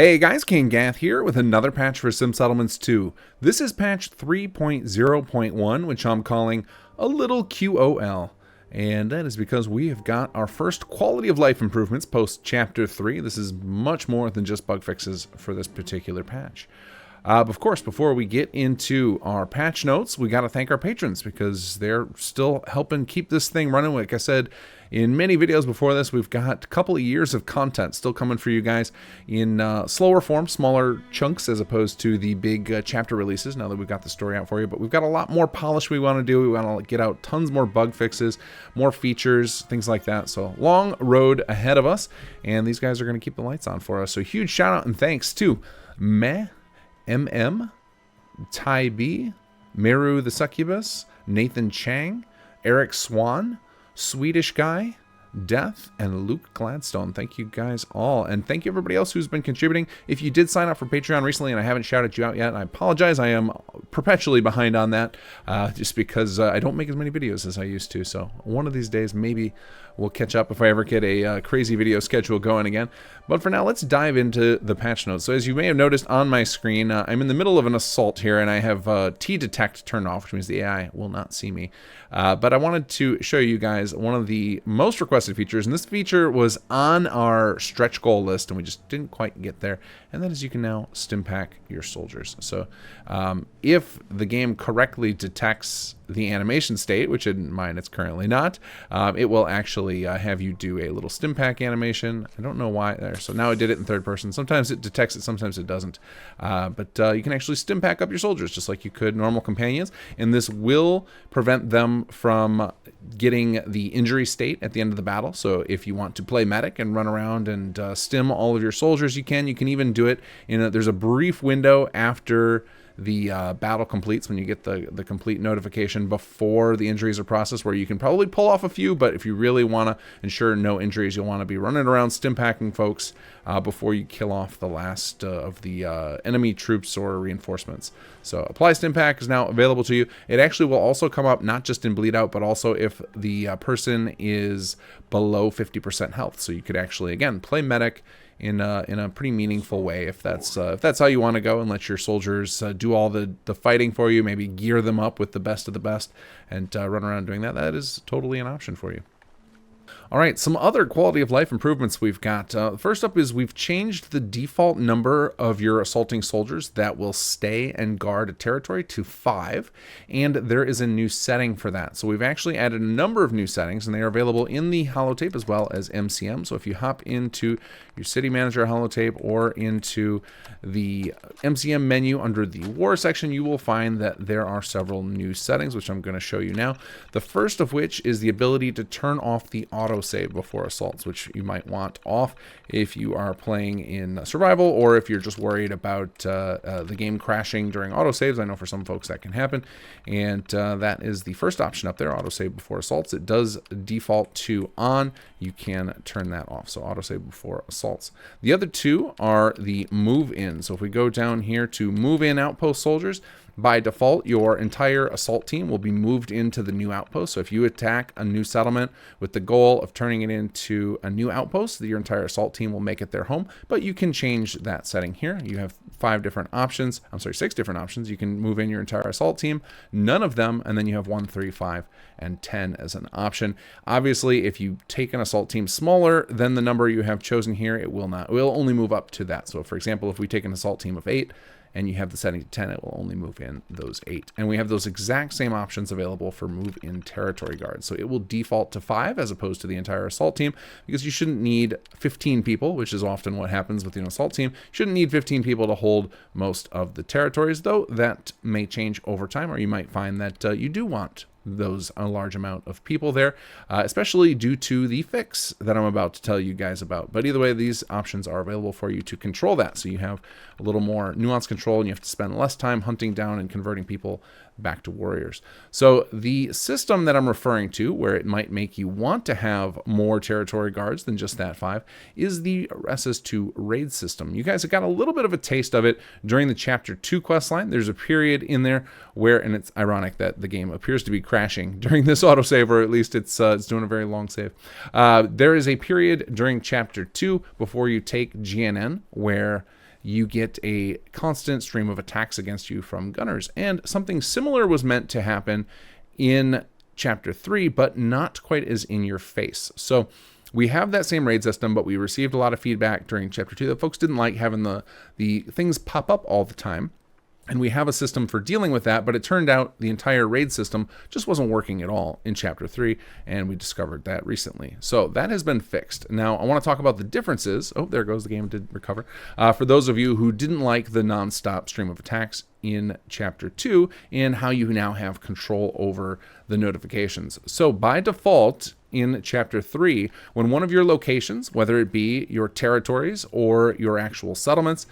Hey guys, kinggath here with another patch for Sim Settlements 2. This is patch 3.0.1, which I'm calling a little Q.O.L. And that is because we have got our first quality of life improvements post Chapter 3. This is much more than just bug fixes for this particular patch. Of course, before we get into our patch notes, we got to thank our patrons because they're still helping keep this thing running. Like I said in many videos before this, we've got a couple of years of content still coming for you guys in slower form, smaller chunks as opposed to the big chapter releases now that we've got the story out for you. But we've got a lot more polish we want to do. We want to get out tons more bug fixes, more features, things like that. So long road ahead of us, and these guys are going to keep the lights on for us. So huge shout out and thanks to MM, Tai B, Meru the Succubus, Nathan Chang, Eric Swan, Swedish Guy, Death, and Luke Gladstone. Thank you guys all, and thank you everybody else who's been contributing. If you did sign up for Patreon recently and I haven't shouted you out yet, I apologize. I am perpetually behind on that just because I don't make as many videos as I used to. So one of these days maybe we'll catch up if I ever get a crazy video schedule going again. But for now, let's dive into the patch notes. So as you may have noticed on my screen, I'm in the middle of an assault here, and I have T-Detect turned off, which means the AI will not see me. But I wanted to show you guys one of the most requested features, and this feature was on our stretch goal list, and we just didn't quite get there, and that is you can now stim pack your soldiers. So if the game correctly detects the animation state, which in mine it's currently not, it will actually have you do a little stim pack animation. I don't know why there. So now I did it in third person. Sometimes it detects it, sometimes it doesn't. But you can actually stim pack up your soldiers just like you could normal companions, and this will prevent them from getting the injury state at the end of the battle. So if you want to play medic and run around and stim all of your soldiers, you can. You can even do it in there's a brief window after the battle completes when you get the complete notification before the injuries are processed, where you can probably pull off a few, but if you really want to ensure no injuries, you'll want to be running around stim packing folks before you kill off the last of the enemy troops or reinforcements. So apply stim pack is now available to you. It actually will also come up not just in bleed out, but also if the person is below 50% health. So you could actually, again, play medic in a pretty meaningful way if that's how you want to go, and let your soldiers do all the fighting for you, maybe gear them up with the best of the best and run around doing that. That is totally an option for you. All right, some other quality of life improvements we've got. First up is we've changed the default number of your assaulting soldiers that will stay and guard a territory to 5, and there is a new setting for that. So we've actually added a number of new settings, and they are available in the holotape as well as MCM. So if you hop into your city manager holotape or into the MCM menu under the war section, you will find that there are several new settings, which I'm going to show you now. The first of which is the ability to turn off the autosave before assaults, which you might want off if you are playing in survival, or if you're just worried about the game crashing during autosaves. I know for some folks that can happen, and that is the first option up there, autosave before assaults. It does default to on. You can turn that off, so autosave before assaults. The other two are the move in. So if we go down here to move in outpost soldiers, by default, your entire assault team will be moved into the new outpost. So if you attack a new settlement with the goal of turning it into a new outpost, your entire assault team will make it their home. But you can change that setting here. You have 6 different options. You can move in your entire assault team, none of them, and then you have 1, 3, 5, and 10 as an option. Obviously, if you take an assault team smaller than the number you have chosen here, it will only move up to that. So for example, if we take an assault team of 8, and you have the setting to 10, it will only move in those 8. And we have those exact same options available for move in territory guards. So it will default to 5 as opposed to the entire assault team, because you shouldn't need 15 people, which is often what happens with an assault team. You shouldn't need 15 people to hold most of the territories, though that may change over time, or you might find that you do want a large amount of people there, especially due to the fix that I'm about to tell you guys about. But either way, these options are available for you to control that, so you have a little more nuanced control, and you have to spend less time hunting down and converting people back to warriors. So the system that I'm referring to, where it might make you want to have more territory guards than just that 5, is the SS2 raid system. You guys have got a little bit of a taste of it during the Chapter 2 quest line. There's a period in there where, and it's ironic that the game appears to be crashing during this autosave, or at least it's doing a very long save. There is a period during Chapter 2 before you take GNN where you get a constant stream of attacks against you from gunners. And something similar was meant to happen in Chapter 3, but not quite as in your face. So we have that same raid system, but we received a lot of feedback during Chapter 2 that folks didn't like having the things pop up all the time. And we have a system for dealing with that, but it turned out the entire raid system just wasn't working at all in Chapter 3, and we discovered that recently. So that has been fixed. Now, I want to talk about the differences. Oh, there goes the game, did recover. For those of you who didn't like the non-stop stream of attacks in Chapter 2, and how you now have control over the notifications. So by default, in Chapter 3, when one of your locations, whether it be your territories or your actual settlements,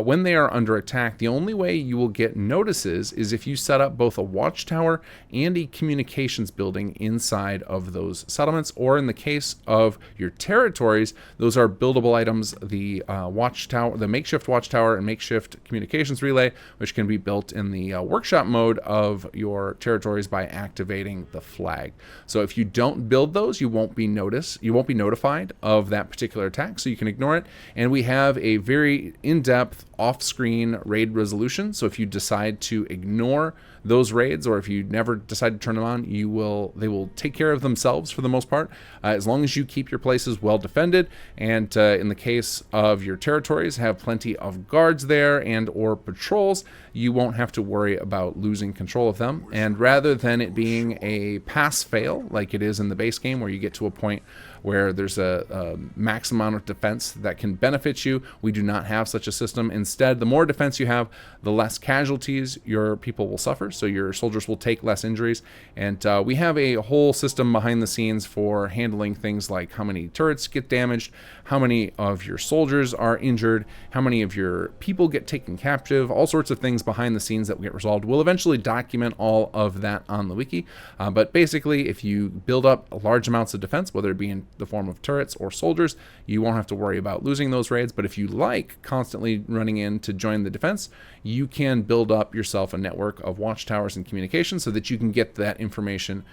when they are under attack, the only way you will get notices is if you set up both a watchtower and a communications building inside of those settlements, or in the case of your territories, those are buildable items, the watchtower, the makeshift watchtower and makeshift communications relay, which can be built in the workshop mode of your territories by activating the flag. So if you don't build those, you won't be notified of that particular attack, so you can ignore it. And we have a very in-depth off-screen raid resolution. So if you decide to ignore those raids, or if you never decide to turn them on, they will take care of themselves for the most part, as long as you keep your places well defended. And in the case of your territories, have plenty of guards there and or patrols, you won't have to worry about losing control of them. And rather than it being a pass-fail like it is in the base game, where you get to a point where there's a max amount of defense that can benefit you, we do not have such a system. Instead, the more defense you have, the less casualties your people will suffer, so your soldiers will take less injuries. And we have a whole system behind the scenes for handling things like how many turrets get damaged, how many of your soldiers are injured, how many of your people get taken captive, all sorts of things behind the scenes that will get resolved. We'll eventually document all of that on the wiki, but basically if you build up large amounts of defense, whether it be in the form of turrets or soldiers, you won't have to worry about losing those raids. But if you like constantly running in to join the defense, you can build up yourself a network of watchtowers and communications so that you can get that information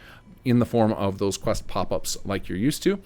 in the form of those quest pop-ups like you're used to.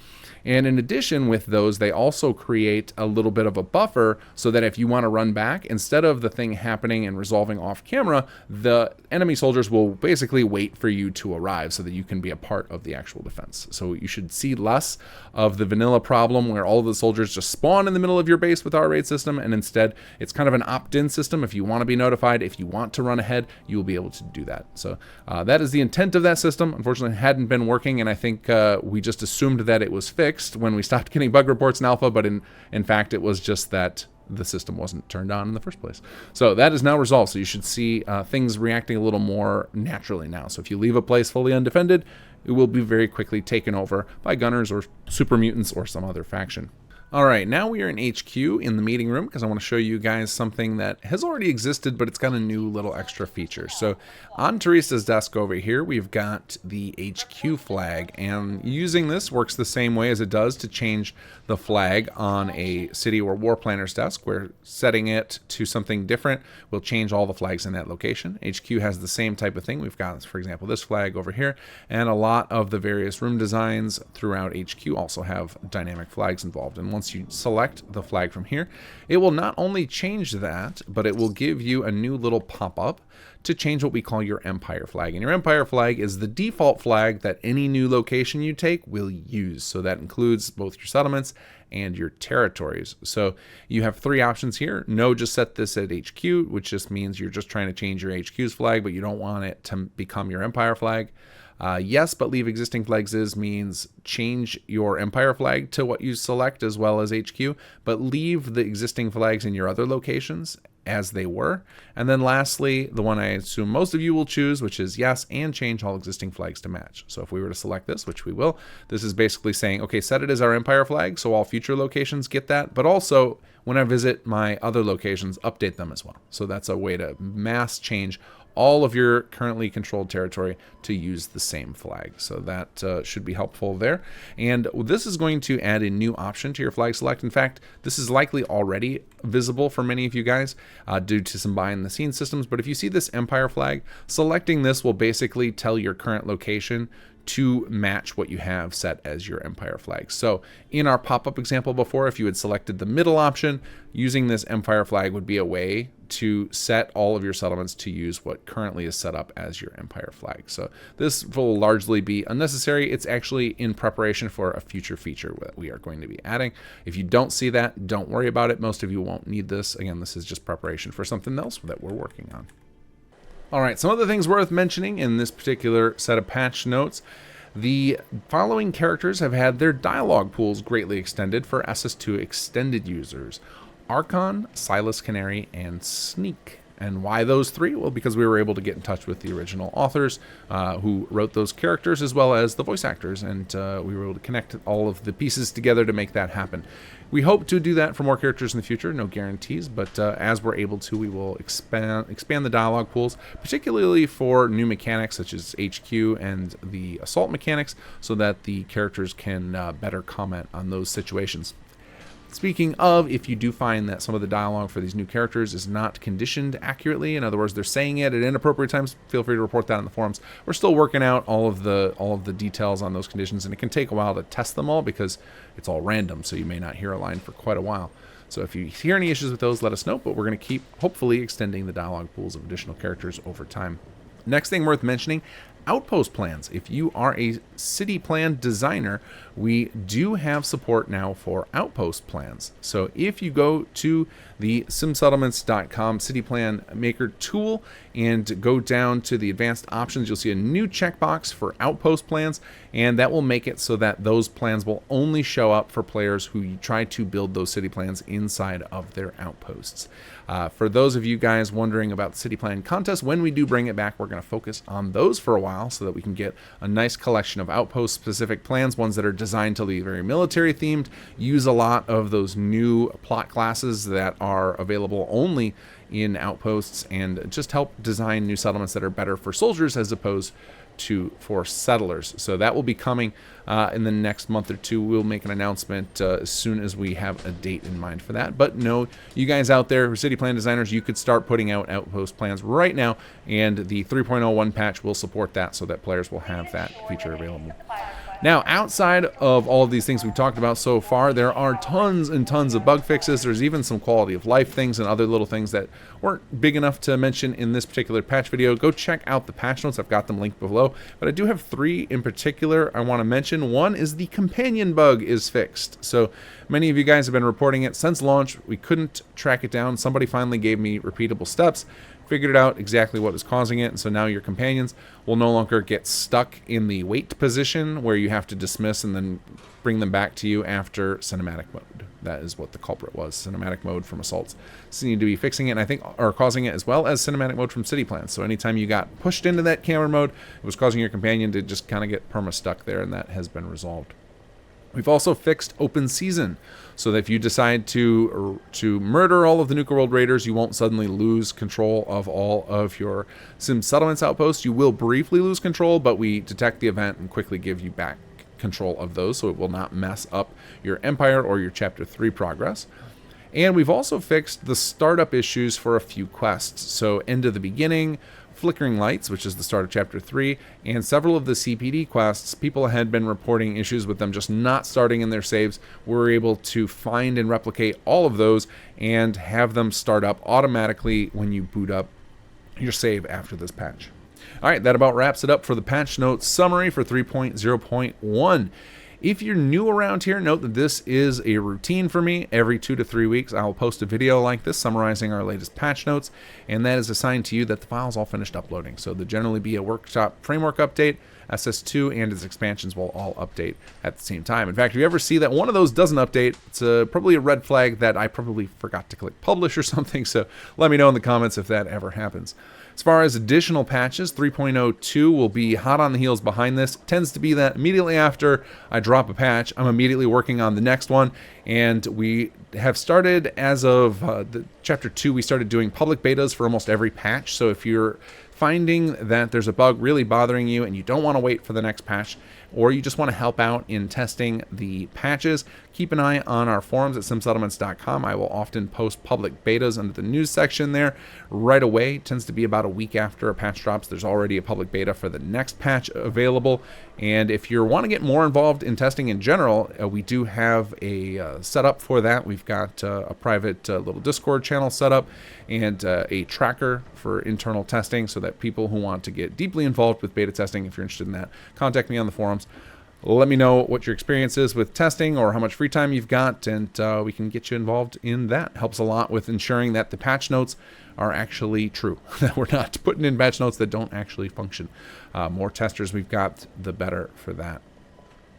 And in addition with those, they also create a little bit of a buffer so that if you want to run back, instead of the thing happening and resolving off camera, the enemy soldiers will basically wait for you to arrive so that you can be a part of the actual defense. So you should see less of the vanilla problem where all of the soldiers just spawn in the middle of your base with our raid system, and instead it's kind of an opt-in system. If you want to be notified, if you want to run ahead, you will be able to do that. So that is the intent of that system. Unfortunately, it hadn't been working, and I think we just assumed that it was fixed when we stopped getting bug reports in alpha, but in fact it was just that the system wasn't turned on in the first place. So that is now resolved, so you should see things reacting a little more naturally now. So if you leave a place fully undefended, it will be very quickly taken over by gunners or super mutants or some other faction. All right, now we are in HQ in the meeting room because I want to show you guys something that has already existed, but it's got a new little extra feature. So on Teresa's desk over here, we've got the HQ flag, and using this works the same way as it does to change the flag on a city or war planner's desk, where setting it to something different will change all the flags in that location. HQ has the same type of thing. We've got, for example, this flag over here, and a lot of the various room designs throughout HQ also have dynamic flags involved. And once you select the flag from here, it will not only change that, but it will give you a new little pop-up to change what we call your Empire flag. And your Empire flag is the default flag that any new location you take will use. So that includes both your settlements and your territories. So you have three options here. No, just set this at HQ, which just means you're just trying to change your HQ's flag, but you don't want it to become your Empire flag. Yes, but leave existing flags as means change your Empire flag to what you select as well as HQ, but leave the existing flags in your other locations as they were. And then lastly, the one I assume most of you will choose, which is yes, and change all existing flags to match. So if we were to select this, which we will, this is basically saying, okay, set it as our Empire flag, so all future locations get that, but also when I visit my other locations, update them as well. So that's a way to mass change all of your currently controlled territory to use the same flag. So that should be helpful there. And this is going to add a new option to your flag select. In fact, this is likely already visible for many of you guys due to some behind the scenes systems. But if you see this Empire flag, selecting this will basically tell your current location to match what you have set as your empire flag. So in our pop-up example before, if you had selected the middle option, using this empire flag would be a way to set all of your settlements to use what currently is set up as your empire flag. So this will largely be unnecessary. It's actually in preparation for a future feature that we are going to be adding. If you don't see that, don't worry about it. Most of you won't need this. Again, this is just preparation for something else that we're working on. All right, some other things worth mentioning in this particular set of patch notes. The following characters have had their dialogue pools greatly extended for SS2 extended users: Archon, Silas Canary, and Sneak. And why those three? Well, because we were able to get in touch with the original authors who wrote those characters, as well as the voice actors, and we were able to connect all of the pieces together to make that happen. We hope to do that for more characters in the future, no guarantees, but as we're able to, we will expand the dialogue pools, particularly for new mechanics such as HQ and the assault mechanics, so that the characters can better comment on those situations. Speaking of, if you do find that some of the dialogue for these new characters is not conditioned accurately, in other words, they're saying it at inappropriate times, feel free to report that in the forums. We're still working out all of the details on those conditions, and it can take a while to test them all because it's all random, so you may not hear a line for quite a while. So if you hear any issues with those, let us know, but we're going to keep, hopefully, extending the dialogue pools of additional characters over time. Next thing worth mentioning, outpost plans. If you are a city plan designer, we do have support now for outpost plans. So if you go to the simsettlements.com city plan maker tool and go down to the advanced options, you'll see a new checkbox for outpost plans, and that will make it so that those plans will only show up for players who try to build those city plans inside of their outposts. For those of you guys wondering about the city plan contest, when we do bring it back, we're going to focus on those for a while so that we can get a nice collection of outpost specific plans, ones that are designed to be very military themed, use a lot of those new plot classes that are available only in outposts, and just help design new settlements that are better for soldiers as opposed to for settlers. So that will be coming in the next month or two. We'll make an announcement as soon as we have a date in mind for that. But no, you guys out there who are city plan designers, you could start putting out outpost plans right now, and the 3.01 patch will support that so that players will have that feature available. Now, outside of all of these things we've talked about so far, there are tons and tons of bug fixes. There's even some quality of life things and other little things that weren't big enough to mention in this particular patch video. Go check out the patch notes. I've got them linked below. But I do have three in particular I want to mention. One is the companion bug is fixed. So many of you guys have been reporting it since launch. We couldn't track it down. Somebody finally gave me repeatable steps, figured out exactly what was causing it, and so now your companions will no longer get stuck in the wait position where you have to dismiss and then bring them back to you after cinematic mode. That is what the culprit was, cinematic mode from assaults. So you need to be fixing it, and I think are causing it as well as cinematic mode from city plans. So anytime you got pushed into that camera mode, it was causing your companion to just kind of get perma stuck there, and that has been resolved. We've also fixed open season, so that if you decide to murder all of the Nuka World Raiders, you won't suddenly lose control of all of your Sim Settlements outposts. You will briefly lose control, but we detect the event and quickly give you back control of those, so it will not mess up your Empire or your Chapter 3 progress. And we've also fixed the startup issues for a few quests. So End of the Beginning, Flickering Lights, which is the start of Chapter 3, and several of the CPD quests, people had been reporting issues with them just not starting in their saves. We're able to find and replicate all of those and have them start up automatically when you boot up your save after this patch. All right, that about wraps it up for the patch notes summary for 3.0.1. If you're new around here, note that this is a routine for me. Every 2 to 3 weeks, I will post a video like this summarizing our latest patch notes, and that is assigned to you that the file's all finished uploading. So there'll generally be a workshop framework update, SS2 and its expansions will all update at the same time. In fact, if you ever see that one of those doesn't update, it's probably a red flag that I probably forgot to click publish or something, so let me know in the comments if that ever happens. As far as additional patches, 3.02 will be hot on the heels behind this. It tends to be that immediately after I drop a patch, I'm immediately working on the next one. And we have started, as of the Chapter 2, we started doing public betas for almost every patch. So if you're finding that there's a bug really bothering you and you don't want to wait for the next patch, or you just want to help out in testing the patches, keep an eye on our forums at simsettlements.com. I will often post public betas under the news section there right away. It tends to be about a week after a patch drops. There's already a public beta for the next patch available. And if you want to get more involved in testing in general, we do have a setup for that. We've got a private little Discord channel set up and a tracker for internal testing so that people who want to get deeply involved with beta testing, if you're interested in that, contact me on the forums. Let me know what your experience is with testing or how much free time you've got, and we can get you involved in that. Helps a lot with ensuring that the patch notes are actually true, that we're not putting in patch notes that don't actually function. More testers we've got, the better for that.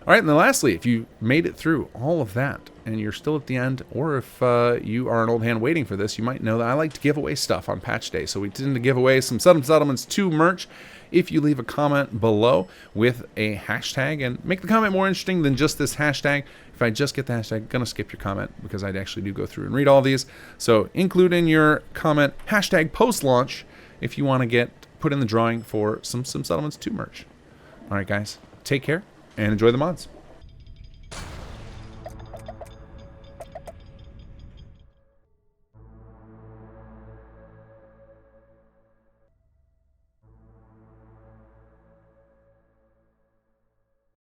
All right, and then lastly, if you made it through all of that and you're still at the end, or if you are an old hand waiting for this, you might know that I like to give away stuff on patch day. So we tend to give away some Settlements 2 merch if you leave a comment below with a hashtag, and make the comment more interesting than just this hashtag. If I just get the hashtag, I'm going to skip your comment because I actually do go through and read all these. So include in your comment hashtag post launch if you want to get put in the drawing for some Settlements 2 merch. All right, guys, take care and enjoy the mods.